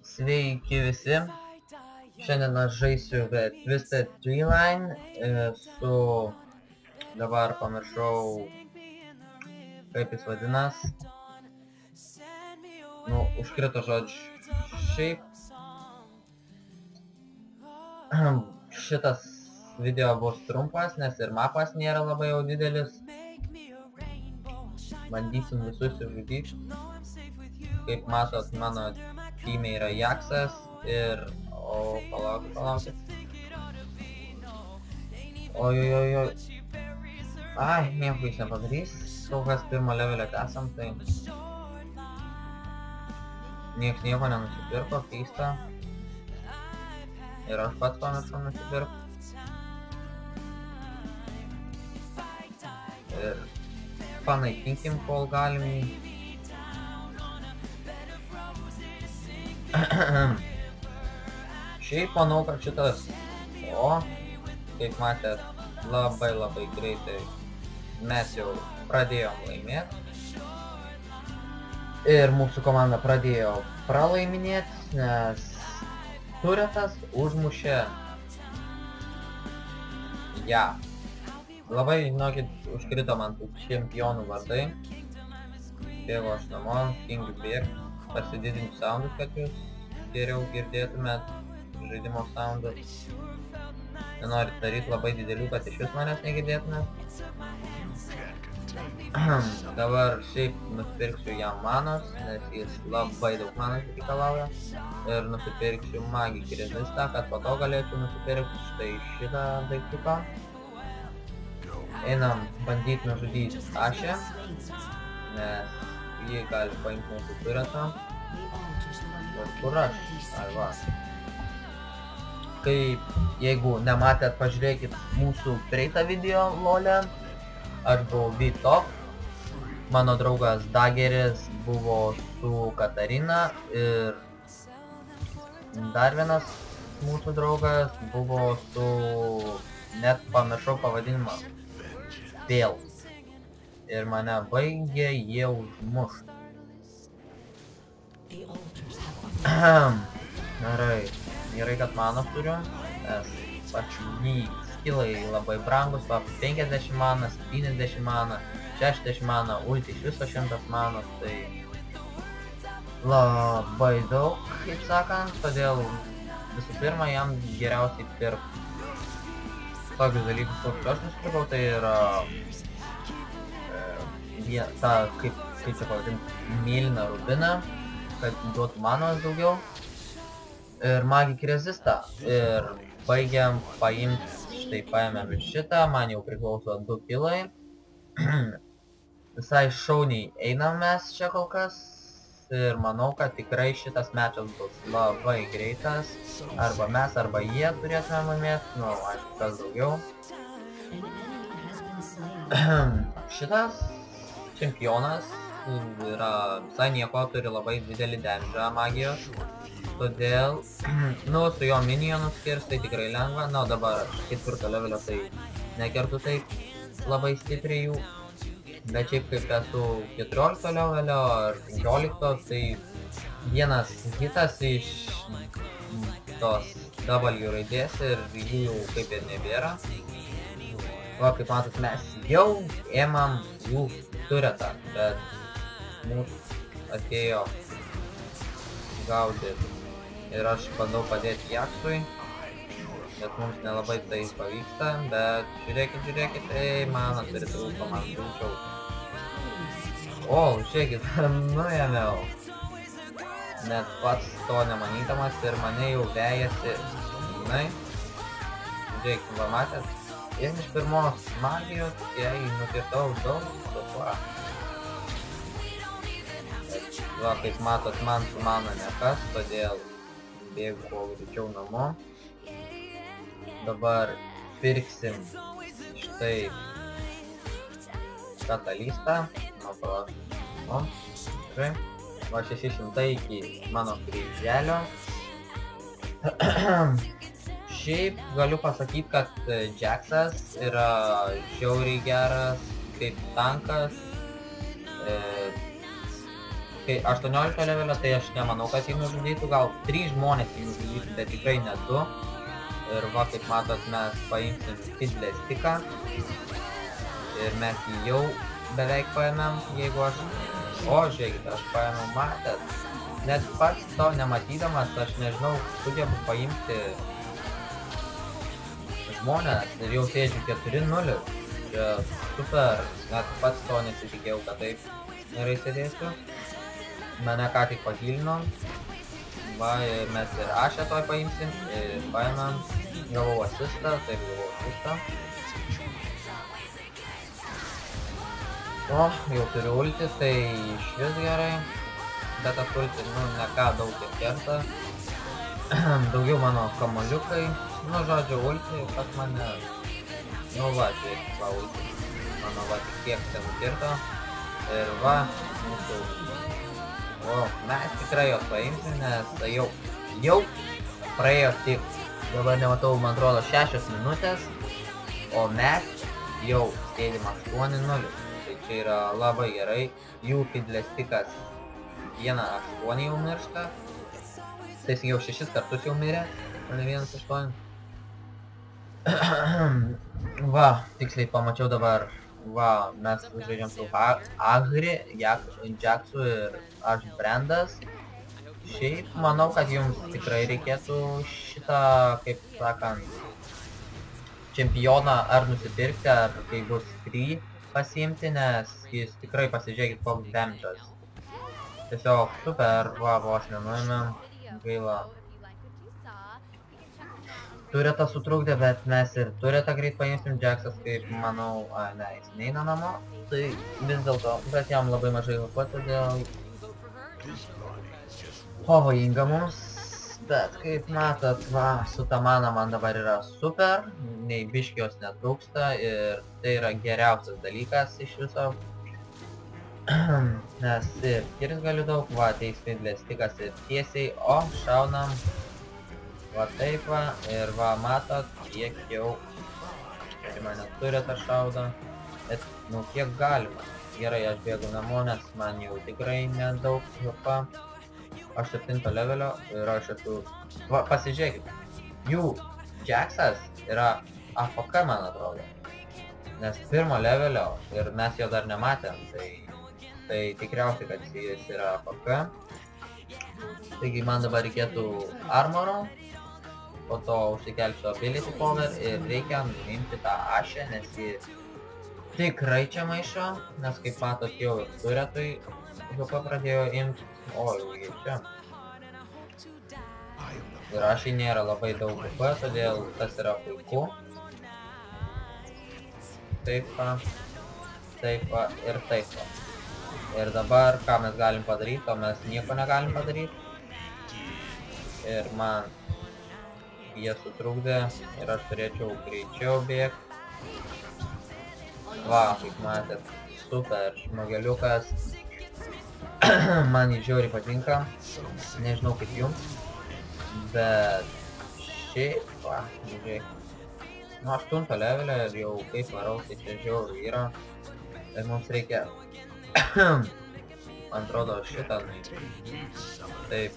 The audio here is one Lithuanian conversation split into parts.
Sveiki visi. Šiandien aš žaisiu Twisted Treeline su, dabar pamiršau, kaip jis vadinas. Nu, užkrito žodžiu. Šiaip šitas video bus trumpas, nes ir mapas nėra labai jau didelis. Bandysim visus išžudyti. Kaip matot, mano team'e yra Jaksas ir... O, palaukit. Ojojojoj. Ai, nieko jis nepadarys. Kol kas pirmo levelio esam, tai... Nieks nieko nenusipirko, keista. Ir aš pats pamiršau nusipirkti. Ir... panaikinkim, kol galim jį. Šiaip manau, kad šitas... O, kaip matėt, labai greitai mes jau pradėjom laimėti. Ir mūsų komanda pradėjo pralaiminėti, nes Turetas užmušė ją. Labai, žinokit, užkrito man tų čempionų vardai. Bėgo aš namo, tingiu bėgti, pasididinti soundus, kad jūs geriau girdėtumėt žaidimo soundus. Nenorit daryti labai didelių, kad iš vis manęs negirdėtumėt. Dabar šiaip nusipirksiu jam manos, nes jis labai daug manos reikalauja. Ir nusipirksiu Magic Resistą, kad po to galėčiau nusipirkti štai šitą daiktuką. Einam bandyti nužudyti Ašę, nes jį gali paimti mūsų turetą. Ir kur aš? Arba. Kaip, jeigu nematėt, pažiūrėkit mūsų praeitą video lolę. Aš buvau V-Top. Mano draugas Dageris buvo su Katarina ir dar vienas mūsų draugas buvo su... net pamiršau pavadinimą. Vėl. Ir mane baigė jie užmušt. Gerai, kad manos turiu, nes pačių skillai labai brangus, 50 manas, 70 mana, 60 mana, ulti iš viso 100 manos, tai labai daug, kaip sakant, todėl visų pirma jam geriausiai pirkti tokius dalykus, kokius aš nusipirkau, tai yra ta, kaip čia pavadinti, mėlyną rubiną, kad duotų manos daugiau, ir Magic Resistą, ir baigiam paimti, štai paėmėm ir šitą, man jau priklauso 2 kilai, visai šauniai einam mes čia kol kas, ir manau, kad tikrai šitas mečas bus labai greitas, arba mes, arba jie turėtume laimėti, nu, aišku, kas daugiau. Šitas čempionas yra visai nieko, turi labai didelį damage'ą magijos, todėl, nu, su jo minionus kirst, tai tikrai lengva, na, dabar 4 levelio, tai nekertu taip labai stipriai jų. Bet šiaip kaip esu 14 levelio ar 15, tai vienas hitas iš tos W raidės ir jų jau kaip ir nebėra. Va, kaip matot, mes jau ėmam jų turetą, bet mūsų atėjo gaudyti. Ir aš bandau padėti Jaksui, bet mums nelabai tai pavyksta, bet žiūrėkit, man turi trūko, man trūkiau. O, žiūrėkit, nuėmiau. Net pats to nemanydamas ir mane jau vejasi, žinai. Žiūrėkit, va matėt, ir iš pirmos magijos, jei nukirtau daug, va. Va, kaip matot, man su mana nekas, todėl bėgu kuo greičiau namo. Dabar pirksim štai katalystą. Nu, palauk. O, tikrai. Va, 600 iki mano kryželio. Šiaip galiu pasakyti, kad Jaksas yra žiauriai geras kaip tankas. kai 18 levelio, tai aš nemanau, kad jį nužudytų, gal 3 žmonės jį nužudytų, bet tikrai ne 2. Ir va, kaip matot, mes paimsim Fiddlestiką. Ir mes jį jau beveik paėmėm, jeigu aš... O, žiūrėkite, aš paėmiau, matėt. Net pats to nematydamas, aš nežinau, sugebu paimti žmonės ir jau sėdžiu 4-0. Čia super, net pats to nesitikėjau, kad taip gerai sėdėsiu. Mane ką tik pagilino. Va, ir mes ir ašę toj paimsim ir paėmėm. Gavau asistą, taip gavau asistą. O, jau turiu ultį, tai išvis gerai. Bet tas ultis, nu, ne ką daug ir kerta. Daugiau mano kamoliukai. Nu, žodžiu, ultį pas mane... Nu, va, žiūrėk, va, ultį. Mano, va, tik kiek ten kirto. Ir va, mūsų... O, mes tikrai jos paimsim, nes tai jau praėjo tik... Dabar nematau, man atrodo, 6 minutės. O mes jau sėdim 8-0. Tai čia yra labai gerai. Jų Fiddlestikas 1-8 jau miršta. Tai jau 6 kartus jau mirė, o ne 1-8. Va, tiksliai pamačiau dabar. Va, mes žaidžiam su Agri, Jacksu ir aš Brandas. Šiaip manau, kad jums tikrai reikėtų šitą, kaip sakant, čempioną ar nusipirkti, ar kai bus free pasiimti, nes jis tikrai pasižiūrėkit koks damage'as. Tiesiog super, va, vos nenuėmėm, gaila. Turetą sutrukdė, bet mes ir turetą greit paimsim. Jacksas, kaip manau, ne, jis neina namo, tai vis dėlto, bet jam labai mažai HP, todėl pavojinga mums, bet kaip matot, va, su ta mana man dabar yra super, nei biškios netrūksta ir tai yra geriausias dalykas iš viso. Nes ir kiris galiu daug, va, ateis Fiddlestikas ir tiesiai, o, šaunam. Va taip va, ir va, matot, kiek jau ir mane turetą šaudo, bet, nu, kiek galima. Gerai, aš bėgu namo, nes man jau tikrai nedaug HP. Aš 7 levelio ir aš esu... Va, pasižiūrėkit, jų Jacksas yra AFK, man atrodo. Nes 1 levelio ir mes jo dar nematėm, tai tikriausiai, kad jis yra AFK. Taigi man dabar reikėtų armoro. Po to užsikelsiu ability power ir reikia nuimti tą ašę, nes jį tikrai čia maišo, nes kaip matot jau ir turetui HP pradėjo imti, o jau čia. Ir ašiai nėra labai daug HP, todėl tas yra puiku. Taip va ir taip va. Ir dabar ką mes galim padaryti, o mes nieko negalim padaryti. Ir man jie sutrukdė ir aš turėčiau greičiau bėgti. Va, kaip matėt, super žmogeliukas. Man jį žiauriai patinka, nežinau kaip jums, bet šiaip, va, žiūrėk. Nu, 8 levelio ir jau kaip varau, tai čia žiauriai yra. Ir mums reikia, man atrodo, šitą. Taip,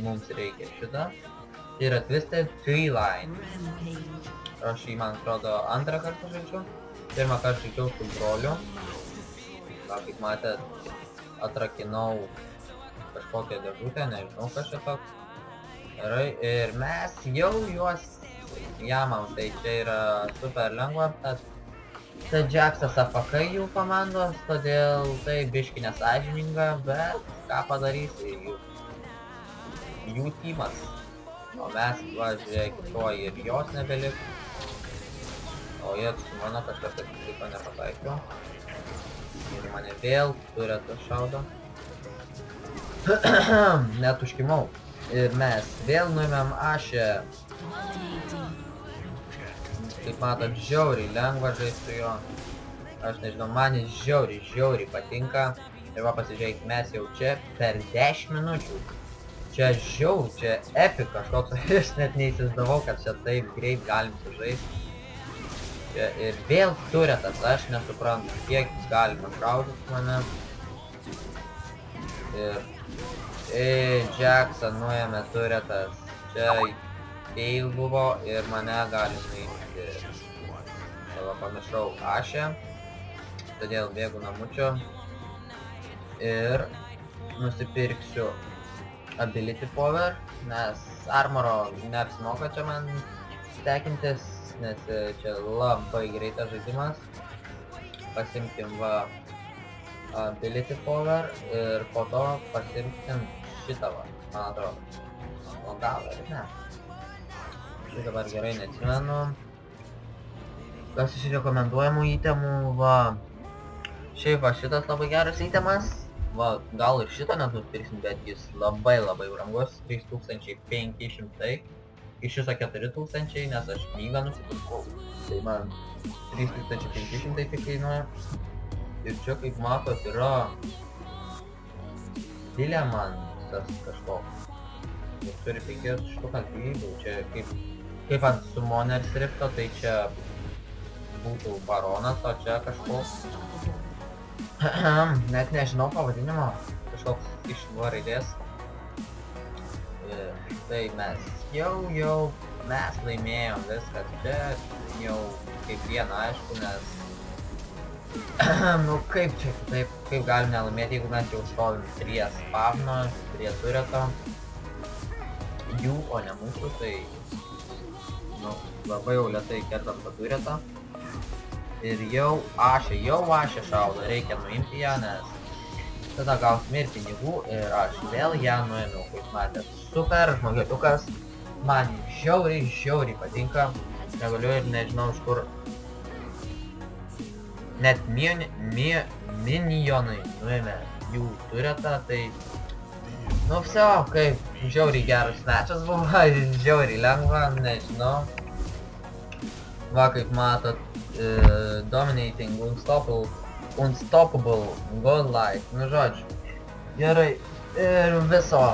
mums reikia šitą. Tai yra Twisted Tree Line. Aš jį, man atrodo, antrą kartą žaidžiu. Pirmą kartą žaidžiau su broliu. Gal, kaip matėt, atrakinau kažkokią dėžutę, nežinau kas čia toks. Gerai, ir mes jau juos jamam, tai čia yra super lengva. Tas Jacksas AFK jų komandos, todėl tai biški nesąžininga, bet ką padarysi, jų teamas. O mes, va, žiūrėkit, to ir jos nebelik. O jie su mano kažkas atsitiko nepataikiau. Ir mane vėl turetą šaudo. Net užkimau. Ir mes vėl nuėmėm ašę. Kaip matot, žiauriai lengva žaisti su juo. Aš nežinau, man jis žiauriai patinka. Ir va, pasižiūrėkit, mes jau čia per 10 minučių. Čia žiauriai, čia epic kažkoks, aš net neįsivaizdavau, kad čia taip greit galim sužaisti. Ir vėl turetas, aš nesuprantu, kiek galima šaudyti mane. ir Jackson nuėmė turetas. Čia fail buvo ir mane gali nuimti. Savo pamiršau ašę, todėl bėgu namučio ir nusipirksiu ability power, nes armoro neapsimoka čia man stekintis, nes čia labai greitas žaidimas. Pasimkim va ability power ir po to pasimkim šitą va, man atrodo. O gal ar ne? Tai dabar gerai neatsimenu. Kas iš rekomenduojamų itemų, va. Šiaip va šitas labai geras itemas. Va, gal ir šitą net nupirksim, bet jis labai brangus, 3500. Iš viso 4000, nes aš knygą nusipirkau. Tai man 3500 tik kainuoja. Ir čia, kaip matot, yra dilemantas kažkoks. Jis turi 5 štukas gyvybių. Čia kaip ant summoner srifto, tai čia būtų baronas, o čia kažkoks. Net nežinau pavadinimo. Kažkoks iš nuo raidės. Tai mes mes laimėjom viskas. Čia jau kaip viena aišku, nes nu kaip čia kitaip, kaip galim nelaimėti, jeigu mes jau stovim prie spavno, prie tureto jų, o ne mūsų, tai nu, labai jau lėtai kertam tą turetą. Ir jau ašė šaudo, reikia nuimti ją, nes tada gausim ir pinigų ir aš vėl ją nuėmiau, kaip matėt. Super žmogeliukas, man žiauriai patinka, negaliu ir nežinau iš kur. Net minionai nuėmė jų turetą, tai nu vsio, kaip žiauriai geras mečas buvo, žiauriai lengva, nežinau. Va, kaip matot, dominating, unstoppable, godlike, nu žodžiu. Gerai, ir viso.